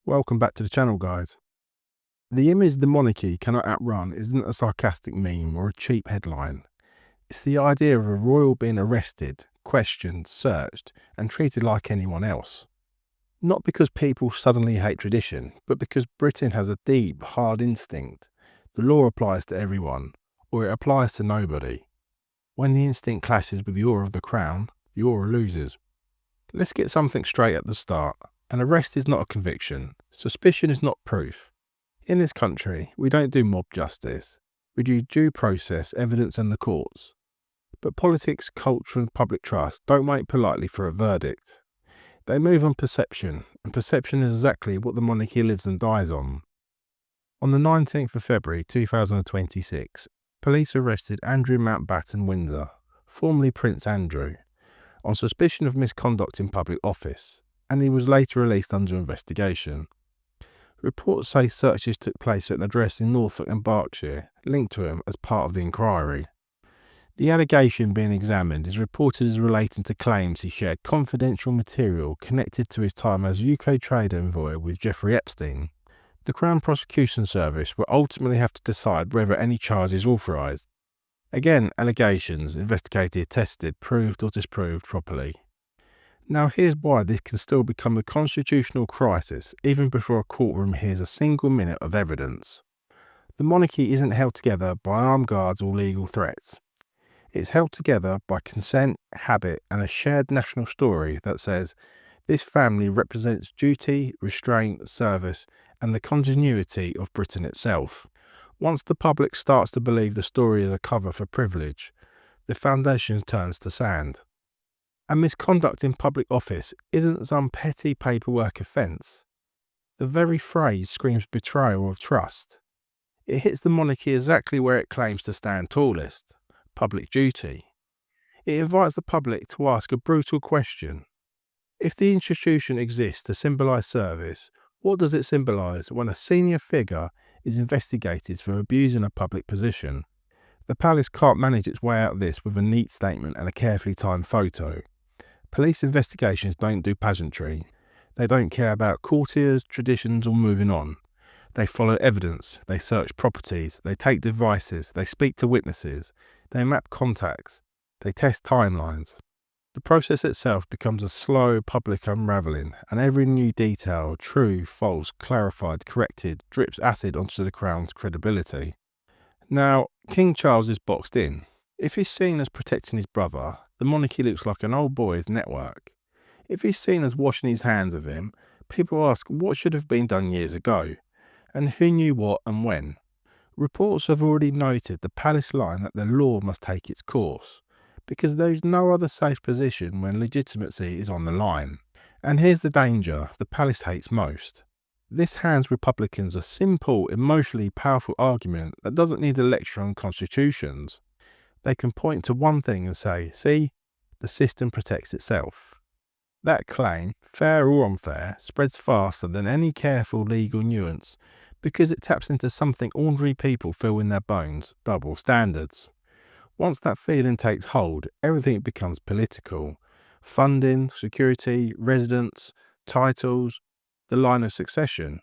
Welcome back to the channel, guys. The image the monarchy cannot outrun isn't a sarcastic meme or a cheap headline. It's the idea of a royal being arrested, questioned, searched, and treated like anyone else. Not because people suddenly hate tradition, but because Britain has a deep, hard instinct. The law applies to everyone, or it applies to nobody. When the instinct clashes with the awe of the crown, the awe loses. Let's get something straight at the start. An arrest is not a conviction. Suspicion is not proof. In this country, we don't do mob justice. We do due process, evidence and the courts. But politics, culture and public trust don't wait politely for a verdict. They move on perception, and perception is exactly what the monarchy lives and dies on. On the 19th of February 2026, police arrested Andrew Mountbatten Windsor, formerly Prince Andrew, on suspicion of misconduct in public office, and he was later released under investigation. Reports say searches took place at an address in Norfolk and Berkshire, linked to him as part of the inquiry. The allegation being examined is reported as relating to claims he shared confidential material connected to his time as UK trade envoy with Jeffrey Epstein. The Crown Prosecution Service will ultimately have to decide whether any charge is authorised. Again, allegations, investigated, tested, proved or disproved properly. Now here's why this can still become a constitutional crisis even before a courtroom hears a single minute of evidence. The monarchy isn't held together by armed guards or legal threats. It's held together by consent, habit and a shared national story that says this family represents duty, restraint, service and the continuity of Britain itself. Once the public starts to believe the story is a cover for privilege, the foundation turns to sand. And misconduct in public office isn't some petty paperwork offence. The very phrase screams betrayal of trust. It hits the monarchy exactly where it claims to stand tallest, public duty. It invites the public to ask a brutal question. If the institution exists to symbolise service, what does it symbolise when a senior figure is investigated for abusing a public position? The palace can't manage its way out of this with a neat statement and a carefully timed photo. Police investigations don't do pageantry. They don't care about courtiers, traditions or moving on. They follow evidence, they search properties, they take devices, they speak to witnesses, they map contacts, they test timelines. The process itself becomes a slow public unravelling, and every new detail, true, false, clarified, corrected, drips acid onto the Crown's credibility. Now, King Charles is boxed in. If he's seen as protecting his brother, the monarchy looks like an old boy's network. If he's seen as washing his hands of him, people ask what should have been done years ago, and who knew what and when. Reports have already noted the palace line that the law must take its course, because there is no other safe position when legitimacy is on the line. And here's the danger the palace hates most. This hands Republicans a simple, emotionally powerful argument that doesn't need a lecture on constitutions. They can point to one thing and say, see, the system protects itself. That claim, fair or unfair, spreads faster than any careful legal nuance because it taps into something ordinary people feel in their bones, double standards. Once that feeling takes hold, everything becomes political. Funding, security, residence, titles, the line of succession.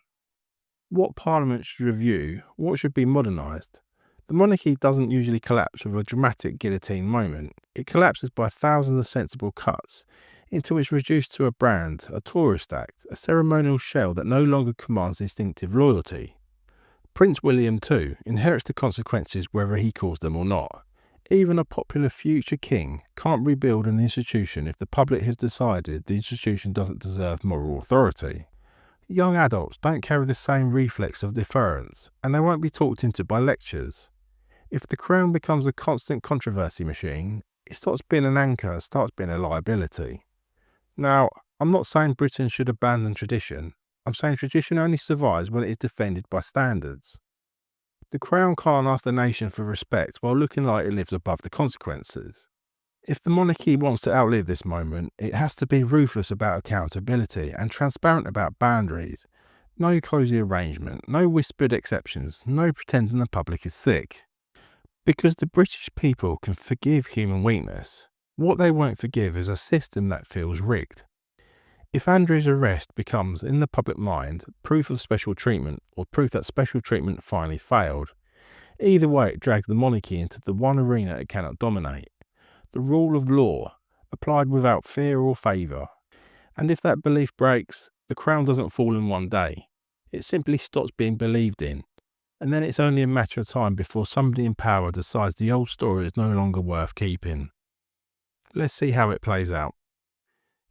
What Parliament should review, what should be modernised. The monarchy doesn't usually collapse with a dramatic guillotine moment. It collapses by thousands of sensible cuts until it's reduced to a brand, a tourist act, a ceremonial shell that no longer commands instinctive loyalty. Prince William too inherits the consequences whether he calls them or not. Even a popular future king can't rebuild an institution if the public has decided the institution doesn't deserve moral authority. Young adults don't carry the same reflex of deference, and they won't be talked into by lectures. If the Crown becomes a constant controversy machine, it stops being an anchor and starts being a liability. Now, I'm not saying Britain should abandon tradition. I'm saying tradition only survives when it is defended by standards. The Crown can't ask the nation for respect while looking like it lives above the consequences. If the monarchy wants to outlive this moment, it has to be ruthless about accountability and transparent about boundaries. No cosy arrangement, no whispered exceptions, no pretending the public is sick. Because the British people can forgive human weakness. What they won't forgive is a system that feels rigged. If Andrew's arrest becomes, in the public mind, proof of special treatment or proof that special treatment finally failed, either way it drags the monarchy into the one arena it cannot dominate, the rule of law, applied without fear or favour. And if that belief breaks, the crown doesn't fall in one day. It simply stops being believed in, and then it's only a matter of time before somebody in power decides the old story is no longer worth keeping. Let's see how it plays out.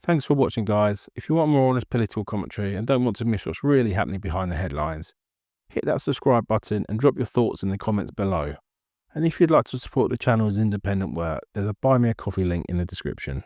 Thanks for watching, guys. If you want more honest political commentary and don't want to miss what's really happening behind the headlines, hit that subscribe button and drop your thoughts in the comments below. And if you'd like to support the channel's independent work, there's a Buy Me a Coffee link in the description.